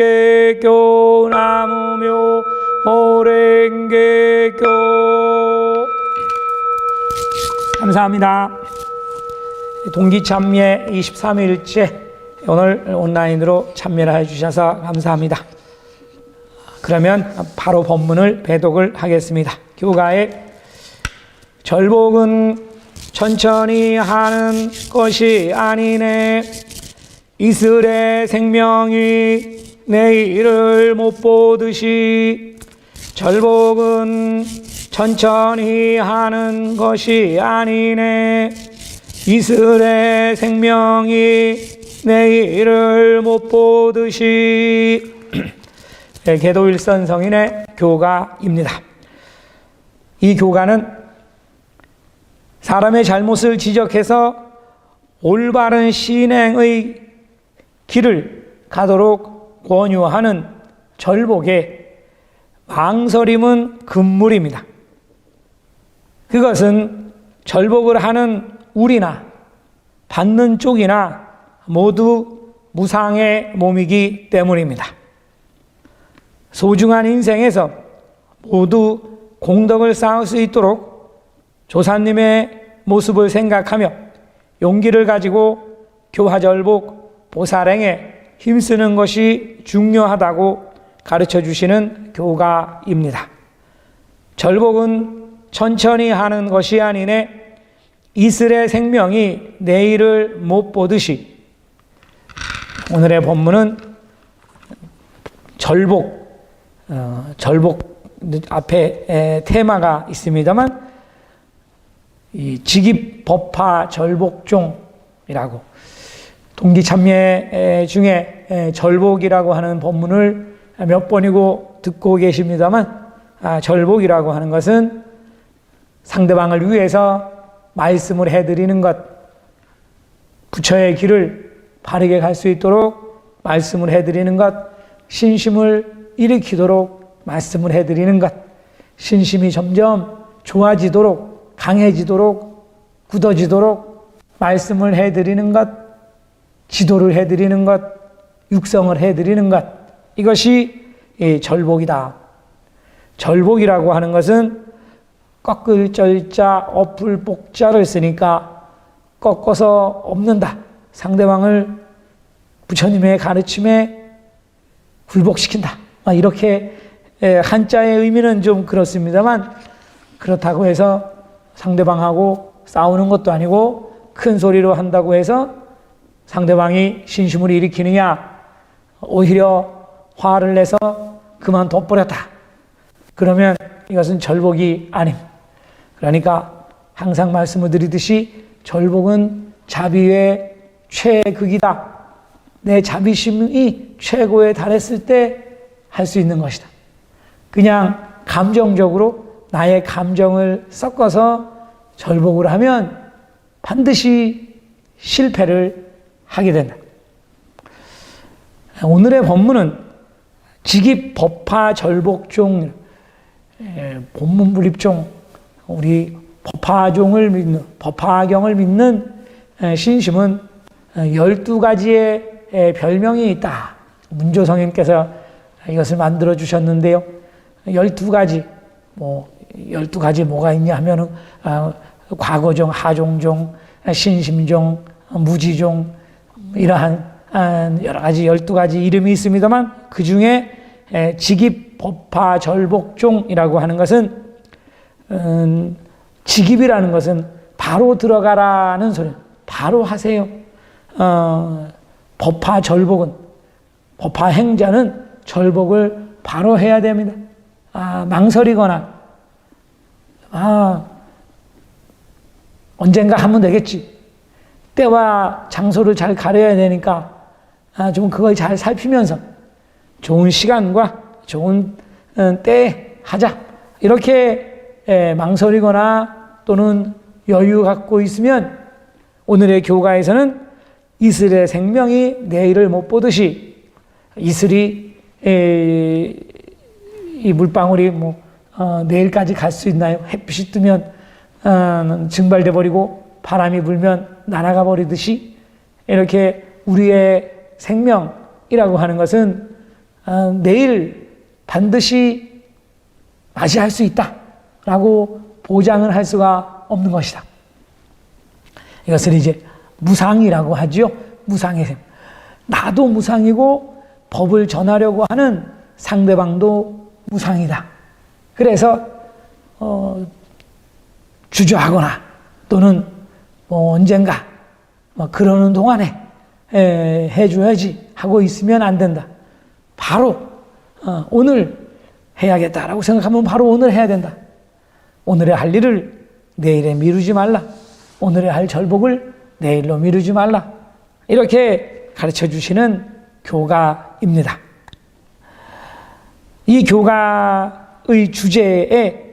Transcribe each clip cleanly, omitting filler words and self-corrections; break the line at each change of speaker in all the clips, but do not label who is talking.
개교 나무묘 호랭개교. 감사합니다. 동기참여 23일째 오늘 온라인으로 참여를 해주셔서 감사합니다. 그러면 바로 본문을 배독을 하겠습니다. 교가에 절복은 천천히 하는 것이 아니네. 이슬의 생명이 내일을 못 보듯이 절복은 천천히 하는 것이 아니네. 이슬의 생명이 내일을 못 보듯이. 계도일선 성인의 교가입니다. 이 교가는 사람의 잘못을 지적해서 올바른 신행의 길을 가도록 권유하는 절복의 망설임은 금물입니다. 그것은 절복을 하는 우리나 받는 쪽이나 모두 무상의 몸이기 때문입니다. 소중한 인생에서 모두 공덕을 쌓을 수 있도록 조사님의 모습을 생각하며 용기를 가지고 교화절복 보살행에 힘쓰는 것이 중요하다고 가르쳐 주시는 교가입니다. 절복은 천천히 하는 것이 아니네. 이슬의 생명이 내일을 못 보듯이. 오늘의 본문은 절복 앞에 테마가 있습니다만 이 직입법화 절복종이라고, 동기참여 중에 절복이라고 하는 본문을 몇 번이고 듣고 계십니다만, 절복이라고 하는 것은 상대방을 위해서 말씀을 해드리는 것, 부처의 길을 바르게 갈 수 있도록 말씀을 해드리는 것, 신심을 일으키도록 말씀을 해드리는 것, 신심이 점점 좋아지도록 강해지도록 굳어지도록 말씀을 해드리는 것, 지도를 해드리는 것, 육성을 해드리는 것, 이것이 절복이다. 절복이라고 하는 것은 꺾을 절자 엎을 복자를 쓰니까 꺾어서 엎는다. 상대방을 부처님의 가르침에 굴복시킨다. 이렇게 한자의 의미는 좀 그렇습니다만, 그렇다고 해서 상대방하고 싸우는 것도 아니고 큰 소리로 한다고 해서 상대방이 신심을 일으키느냐, 오히려 화를 내서 그만둬버렸다. 그러면 이것은 절복이 아닙니다. 그러니까 항상 말씀을 드리듯이 절복은 자비의 최극이다. 내 자비심이 최고에 달했을 때 할 수 있는 것이다. 그냥 감정적으로 나의 감정을 섞어서 절복을 하면 반드시 실패를 하게 된다. 오늘의 본문은 직입법화 절복종, 본문불입종, 우리 법화종을 믿는, 법화경을 믿는 신심은 12가지의 별명이 있다. 문조성인께서 이것을 만들어 주셨는데요. 12가지, 12가지 뭐가 있냐 하면은, 과거종, 하종종, 신심종, 무지종, 이러한 여러 가지 12가지 이름이 있습니다만, 그 중에 직입법화 절복종이라고 하는 것은, 직입이라는 것은 바로 들어가라는 소리, 바로 하세요. 법화 절복은, 법화 행자는 절복을 바로 해야 됩니다. 망설이거나, 언젠가 하면 되겠지. 때와 장소를 잘 가려야 되니까, 좀 그걸 잘 살피면서 좋은 시간과 좋은 때에 하자. 이렇게 망설이거나 또는 여유 갖고 있으면 오늘의 교가에서는 이슬의 생명이 내일을 못 보듯이, 이슬이 이 물방울이 내일까지 갈 수 있나요? 햇빛이 뜨면 증발돼 버리고 바람이 불면 날아가 버리듯이, 이렇게 우리의 생명이라고 하는 것은 내일 반드시 맞이할 수 있다라고 보장을 할 수가 없는 것이다. 이것을 이제 무상이라고 하지요. 무상의 셈. 나도 무상이고 법을 전하려고 하는 상대방도 무상이다. 그래서 주저하거나 또는 언젠가 그러는 동안에 해줘야지 하고 있으면 안 된다. 바로 오늘 해야겠다라고 생각하면 바로 오늘 해야 된다. 오늘의 할 일을 내일에 미루지 말라. 오늘의 할 절복을 내일로 미루지 말라. 이렇게 가르쳐 주시는 교가입니다. 이 교가의 주제에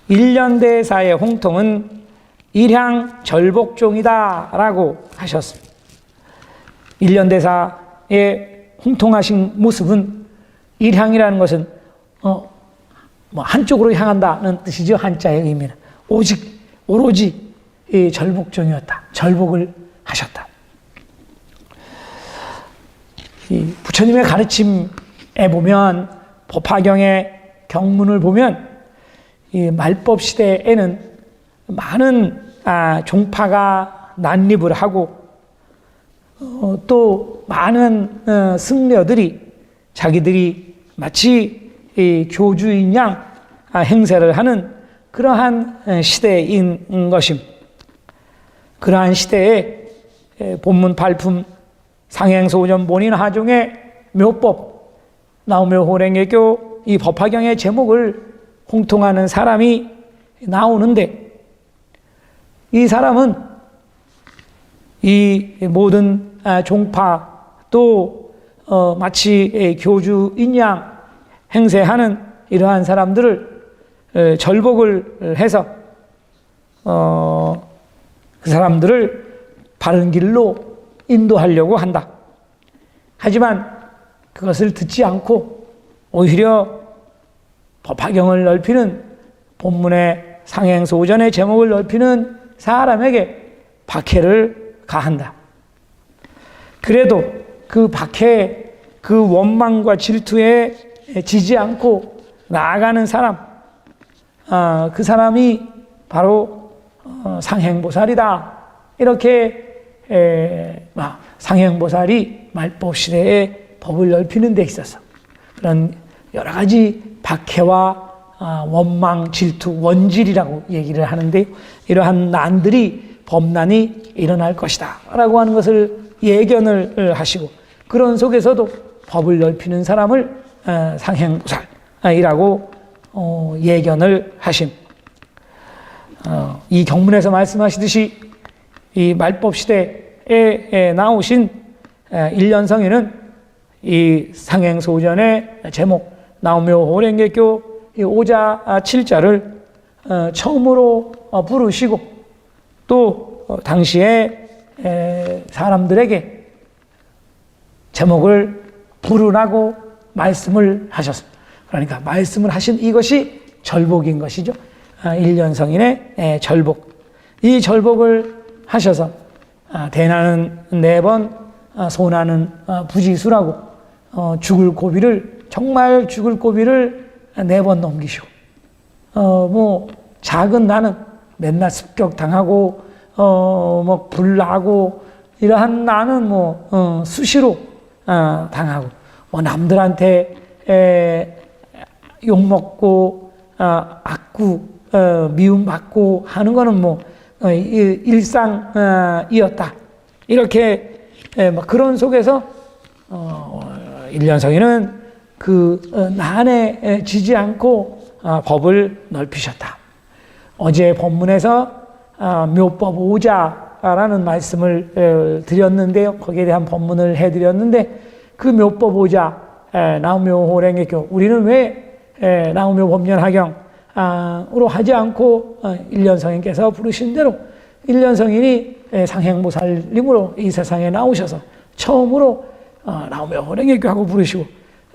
일련대사의 홍통은 일향절복종이다라고 하셨습니다. 일련대사의 홍통하신 모습은 일향이라는 것은 한쪽으로 향한다는 뜻이죠. 한자의 의미는 오로지 절복종이었다. 절복을 하셨다. 이 부처님의 가르침에 보면 법화경의 경문을 보면 이 말법 시대에는 많은 종파가 난립을 하고 또 많은 승려들이 자기들이 마치 교주인 양 행세를 하는 그러한 시대인 것입니다. 그러한 시대에 본문 발품 상행소전 본인 하중의 묘법 나오며 호랭개교 이 법화경의 제목을 홍통하는 사람이 나오는데 이 사람은 이 모든 종파 또 마치 교주인 양 행세하는 이러한 사람들을 절복을 해서 그 사람들을 바른 길로 인도하려고 한다. 하지만 그것을 듣지 않고 오히려 법화경을 넓히는 본문의 상행소전의 제목을 넓히는 사람에게 박해를 가한다. 그래도 그 박해, 그 원망과 질투에 지지 않고 나아가는 사람, 그 사람이 바로 상행보살이다. 이렇게 상행보살이 말법 시대에 법을 넓히는 데 있어서 그런 여러 가지 박해와 원망, 질투, 원질이라고 얘기를 하는데 이러한 난들이 범난이 일어날 것이다 라고 하는 것을 예견을 하시고 그런 속에서도 법을 넓히는 사람을 상행보살이라고 예견을 하심. 이 경문에서 말씀하시듯이 이 말법 시대에 나오신 일련성인은 이 상행소전의 제목 나오며 호랭개교 오자 7자를 처음으로 부르시고 또 당시에 사람들에게 제목을 부르라고 말씀을 하셨습니다. 그러니까 말씀을 하신 이것이 절복인 것이죠. 일련성인의 절복. 이 절복을 하셔서 대나는 4번, 소나는 부지수라고 죽을 고비를 정말 죽을 고비를 4번 넘기시고 작은 나는 맨날 습격당하고 불나고 이러한 나는 수시로 당하고 남들한테 욕먹고 악구 미움받고 하는 거는 일상이었다. 이렇게 그런 속에서 일련성인은 그 난에 지지 않고 법을 넓히셨다. 어제 본문에서 묘법 5자라는 말씀을 드렸는데요. 거기에 대한 본문을 해드렸는데 그 묘법 5자 나오묘 호랭개교 우리는 왜 나오묘 법련하경으로 하지 않고 일련성인께서 부르신 대로 일련성인이 상행보살님으로 이 세상에 나오셔서 처음으로 나오묘 호랭개교하고 부르시고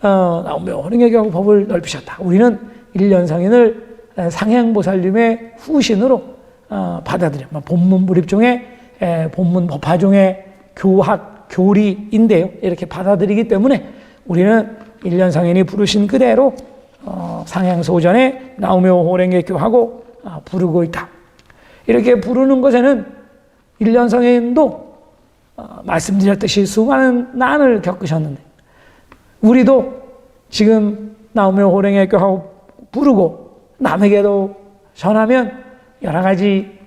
나오묘 호랭개교하고 법을 넓히셨다. 우리는 일련성인을 상행보살님의 후신으로 받아들여 본문 불입종의 본문 법화종의 교학 교리인데요. 이렇게 받아들이기 때문에 우리는 일련성인이 부르신 그대로 상향소전에 나오며 호랭개교하고 부르고 있다. 이렇게 부르는 것에는 일련성인도 말씀드렸듯이 수많은 난을 겪으셨는데 우리도 지금 나오며 호랭개교하고 부르고 남에게도 전하면 여러 가지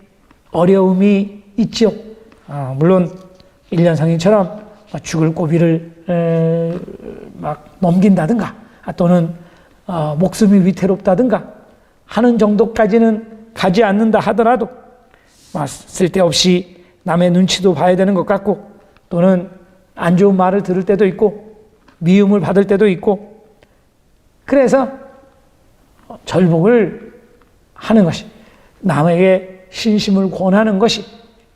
어려움이 있죠. 물론 일련성인처럼 죽을 고비를 막 넘긴다든가 또는 목숨이 위태롭다든가 하는 정도까지는 가지 않는다 하더라도 쓸데없이 남의 눈치도 봐야 되는 것 같고 또는 안 좋은 말을 들을 때도 있고 미움을 받을 때도 있고 그래서 절복을 하는 것이 남에게 신심을 권하는 것이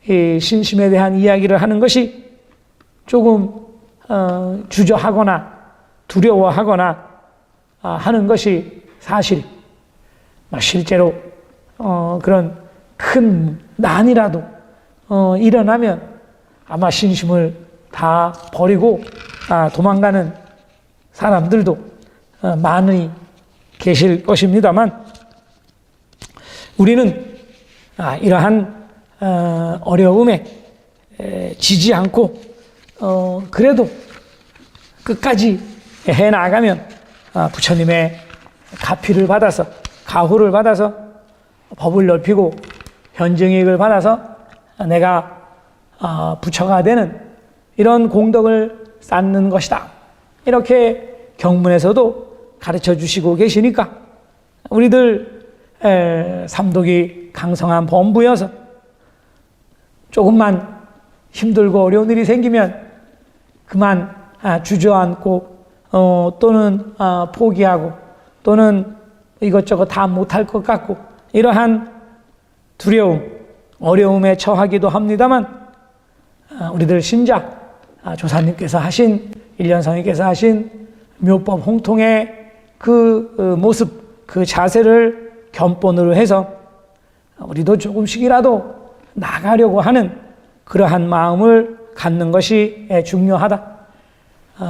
이 신심에 대한 이야기를 하는 것이 조금 주저하거나 두려워하거나 하는 것이 사실 실제로 그런 큰 난이라도 일어나면 아마 신심을 다 버리고 도망가는 사람들도 많이 계실 것입니다만 우리는 이러한 어려움에 지지 않고 그래도 끝까지 해나가면 부처님의 가피를 받아서 가호를 받아서 법을 넓히고 현증이익을 받아서 내가 부처가 되는 이런 공덕을 쌓는 것이다. 이렇게 경문에서도 가르쳐 주시고 계시니까 우리들 삼독이 강성한 범부여서 조금만 힘들고 어려운 일이 생기면 그만 주저앉고 또는 포기하고 또는 이것저것 다 못할 것 같고 이러한 두려움, 어려움에 처하기도 합니다만 우리들 신자 조사님께서 하신 일련성님께서 하신 묘법 홍통의 그 모습, 그 자세를 견본으로 해서 우리도 조금씩이라도 나가려고 하는 그러한 마음을 갖는 것이 중요하다.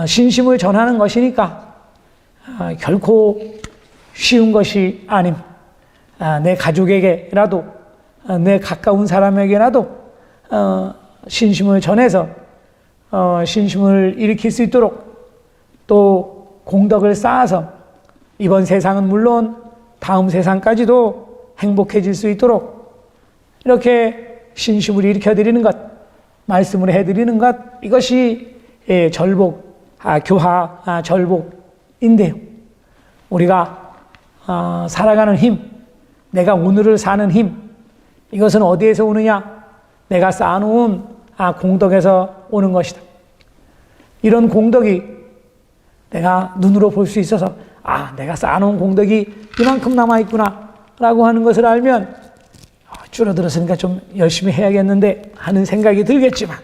신심을 전하는 것이니까 결코 쉬운 것이 아닙니다. 내 가족에게라도 내 가까운 사람에게라도 신심을 전해서 신심을 일으킬 수 있도록 또 공덕을 쌓아서 이번 세상은 물론 다음 세상까지도 행복해질 수 있도록 이렇게 신심을 일으켜드리는 것, 말씀을 해드리는 것, 이것이 절복, 교화, 절복인데요. 우리가 살아가는 힘, 내가 오늘을 사는 힘, 이것은 어디에서 오느냐? 내가 쌓아놓은 공덕에서 오는 것이다. 이런 공덕이 내가 눈으로 볼 수 있어서 내가 쌓아놓은 공덕이 이만큼 남아있구나 라고 하는 것을 알면 줄어들었으니까 좀 열심히 해야겠는데 하는 생각이 들겠지만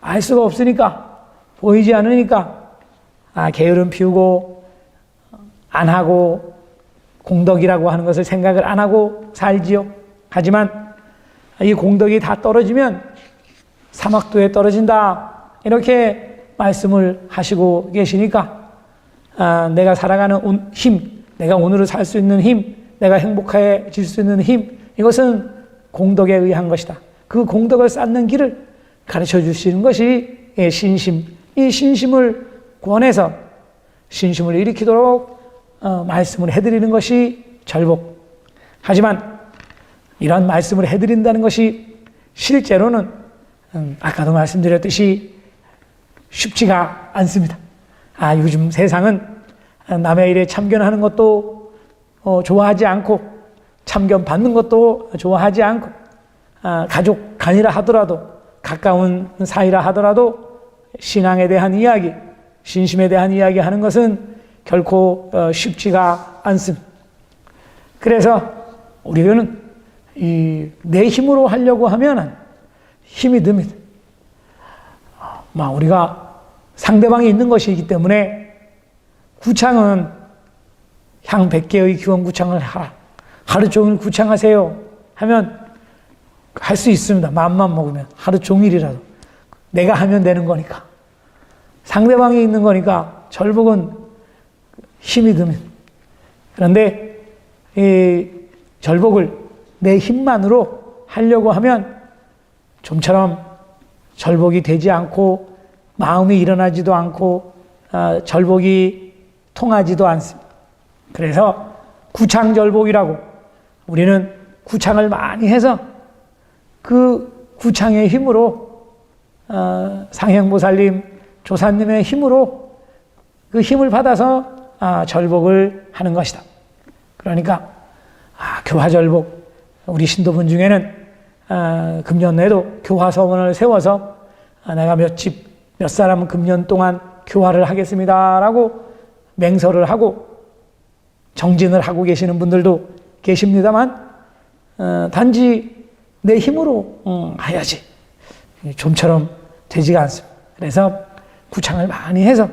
알 수가 없으니까 보이지 않으니까 게으름 피우고 안 하고 공덕이라고 하는 것을 생각을 안 하고 살지요. 하지만 이 공덕이 다 떨어지면 사막도에 떨어진다 이렇게 말씀을 하시고 계시니까 내가 살아가는 힘, 내가 오늘을 살 수 있는 힘, 내가 행복해질 수 있는 힘, 이것은 공덕에 의한 것이다. 그 공덕을 쌓는 길을 가르쳐 주시는 것이 신심. 이 신심을 권해서 신심을 일으키도록 말씀을 해드리는 것이 절복. 하지만 이런 말씀을 해드린다는 것이 실제로는 아까도 말씀드렸듯이 쉽지가 않습니다. 요즘 세상은 남의 일에 참견하는 것도 좋아하지 않고 참견 받는 것도 좋아하지 않고 가족 간이라 하더라도 가까운 사이라 하더라도 신앙에 대한 이야기, 신심에 대한 이야기 하는 것은 결코 쉽지가 않습니다. 그래서 우리는 내 힘으로 하려고 하면 힘이 듭니다. 우리가 상대방이 있는 것이기 때문에 구창은 향 100개의 기원구창을 하라. 하루 종일 구창하세요 하면 할 수 있습니다. 마음만 먹으면 하루 종일이라도 내가 하면 되는 거니까 상대방이 있는 거니까 절복은 힘이 드는. 그런데 이 절복을 내 힘만으로 하려고 하면 좀처럼 절복이 되지 않고 마음이 일어나지도 않고 절복이 통하지도 않습니다. 그래서 구창절복이라고 우리는 구창을 많이 해서 그 구창의 힘으로 상행보살님, 조사님의 힘으로 그 힘을 받아서 절복을 하는 것이다. 그러니까 교화절복, 우리 신도분 중에는 금년에도 교화서원을 세워서 내가 몇 사람 금년 동안 교화를 하겠습니다라고 맹설을 하고 정진을 하고 계시는 분들도 계십니다만 단지 내 힘으로 해야지 좀처럼 되지가 않습니다. 그래서 구창을 많이 해서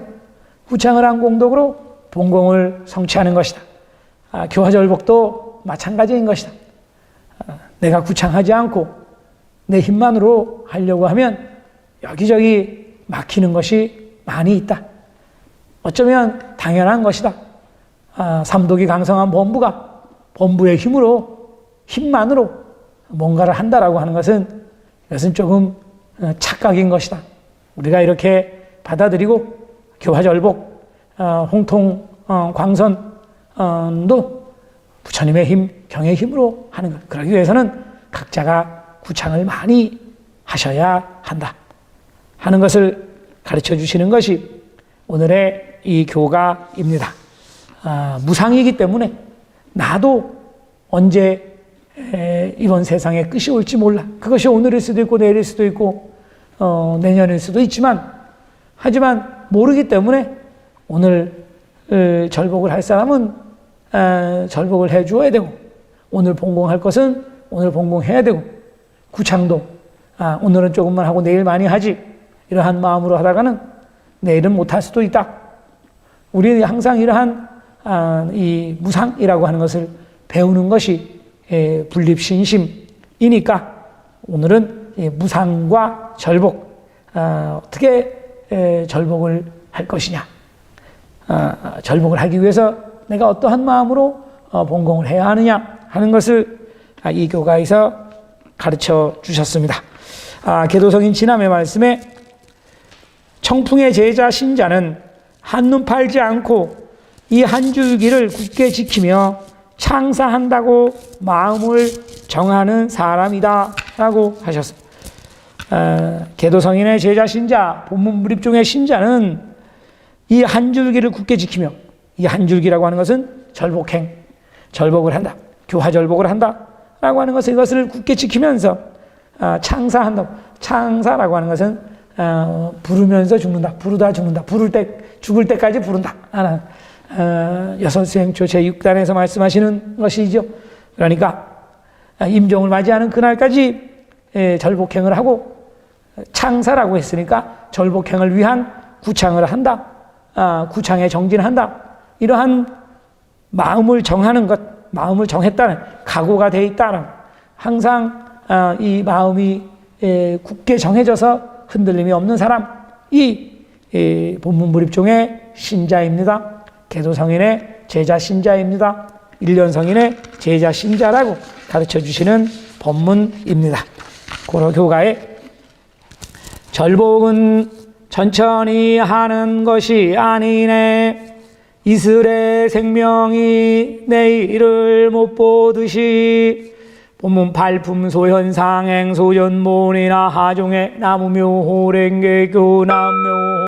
구창을 한 공덕으로 본공을 성취하는 것이다. 교화절복도 마찬가지인 것이다. 내가 구창하지 않고 내 힘만으로 하려고 하면 여기저기 막히는 것이 많이 있다. 어쩌면 당연한 것이다. 삼독이 강성한 범부가 범부의 힘만으로 뭔가를 한다라고 하는 것은 이것은 조금 착각인 것이다. 우리가 이렇게 받아들이고 교화절복, 홍통, 광선도 부처님의 힘, 경의 힘으로 하는 것. 그러기 위해서는 각자가 구창을 많이 하셔야 한다 하는 것을 가르쳐 주시는 것이 오늘의 이 교가입니다. 무상이기 때문에 나도 언제 이번 세상에 끝이 올지 몰라. 그것이 오늘일 수도 있고 내일일 수도 있고 내년일 수도 있지만 하지만 모르기 때문에 오늘 절복을 할 사람은 절복을 해 주어야 되고 오늘 본공할 것은 오늘 본공해야 되고 구창도 오늘은 조금만 하고 내일 많이 하지 이러한 마음으로 하다가는 내일은 못할 수도 있다. 우리는 항상 이러한 이 무상이라고 하는 것을 배우는 것이 분립신심이니까 오늘은 무상과 절복 어떻게 절복을 할 것이냐 절복을 하기 위해서 내가 어떠한 마음으로 본공을 해야 하느냐 하는 것을 이 교가에서 가르쳐 주셨습니다. 계도성인 지남의 말씀에 청풍의 제자 신자는 한눈 팔지 않고 이 한 줄기를 굳게 지키며 창사한다고 마음을 정하는 사람이다 라고 하셨습니다. 계도성인의 제자 신자, 본문불입종의 신자는 이 한 줄기를 굳게 지키며 이 한 줄기라고 하는 것은 절복행, 절복을 한다. 교화절복을 한다 라고 하는 것은 이것을 굳게 지키면서 창사한다. 창사라고 하는 것은 부르면서 죽는다. 부르다 죽는다. 죽을 때까지 부른다. 여선수행조 제6단에서 말씀하시는 것이죠. 그러니까 임종을 맞이하는 그날까지 절복행을 하고 창사라고 했으니까 절복행을 위한 구창을 한다. 구창에 정진한다. 이러한 마음을 정하는 것, 마음을 정했다는 각오가 돼 있다는 항상 이 마음이 굳게 정해져서 흔들림이 없는 사람이 본문불입종의 신자입니다. 계도성인의 제자 신자입니다. 일련성인의 제자 신자라고 가르쳐 주시는 법문입니다. 고로교가의 절복은 천천히 하는 것이 아니네. 이슬의 생명이 내일을 못 보듯이 본문 발품 소현상행 소전본이나 하종의 나무묘 호랭개교 남묘